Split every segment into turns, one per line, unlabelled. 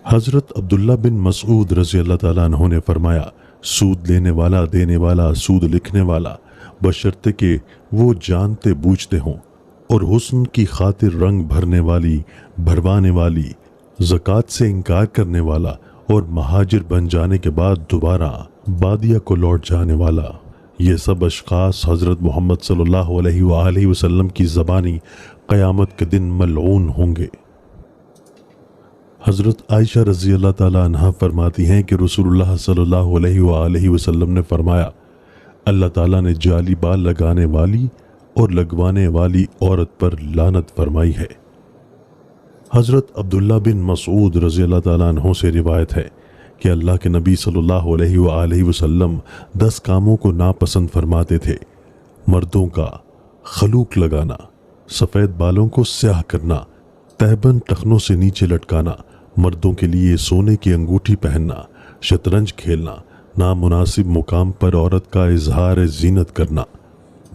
حضرت عبداللہ بن مسعود رضی اللہ تعالیٰ عنہ نے فرمایا، سود لینے والا، دینے والا، سود لکھنے والا، بشرطے کہ وہ جانتے بوجھتے ہوں، اور حسن کی خاطر رنگ بھرنے والی، بھروانے والی، زکوٰۃ سے انکار کرنے والا، اور مہاجر بن جانے کے بعد دوبارہ بادیہ کو لوٹ جانے والا، یہ سب اشخاص حضرت محمد صلی اللہ علیہ وآلہ وسلم کی زبانی قیامت کے دن ملعون ہوں گے۔ حضرت عائشہ رضی اللہ تعالیٰ عنہ فرماتی ہیں کہ رسول اللہ صلی اللہ علیہ وآلہ وسلم نے فرمایا، اللہ تعالیٰ نے جعلی بال لگانے والی اور لگوانے والی عورت پر لعنت فرمائی ہے۔ حضرت عبداللہ بن مسعود رضی اللہ تعالیٰ عنہ سے روایت ہے کہ اللہ کے نبی صلی اللہ علیہ وآلہ وسلم 10 کاموں کو ناپسند فرماتے تھے: مردوں کا خلوق لگانا، سفید بالوں کو سیاہ کرنا، تہبند ٹخنوں سے نیچے لٹکانا، مردوں کے لیے سونے کی انگوٹھی پہننا، شطرنج کھیلنا، نامناسب مقام پر عورت کا اظہار زینت کرنا،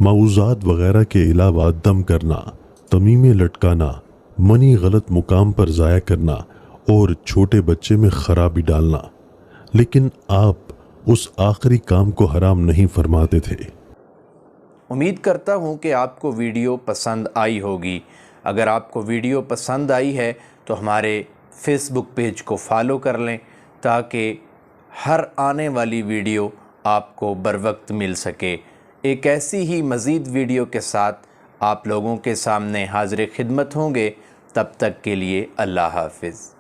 موضوعات وغیرہ کے علاوہ دم کرنا، تمیمے لٹکانا، منی غلط مقام پر ضائع کرنا، اور چھوٹے بچے میں خرابی ڈالنا۔ لیکن آپ اس آخری کام کو حرام نہیں فرماتے تھے۔
امید کرتا ہوں کہ آپ کو ویڈیو پسند آئی ہوگی۔ اگر آپ کو ویڈیو پسند آئی ہے تو ہمارے فیس بک پیج کو فالو کر لیں تاکہ ہر آنے والی ویڈیو آپ کو بروقت مل سکے۔ ایک ایسی ہی مزید ویڈیو کے ساتھ آپ لوگوں کے سامنے حاضر خدمت ہوں گے۔ تب تک کے لیے اللہ حافظ۔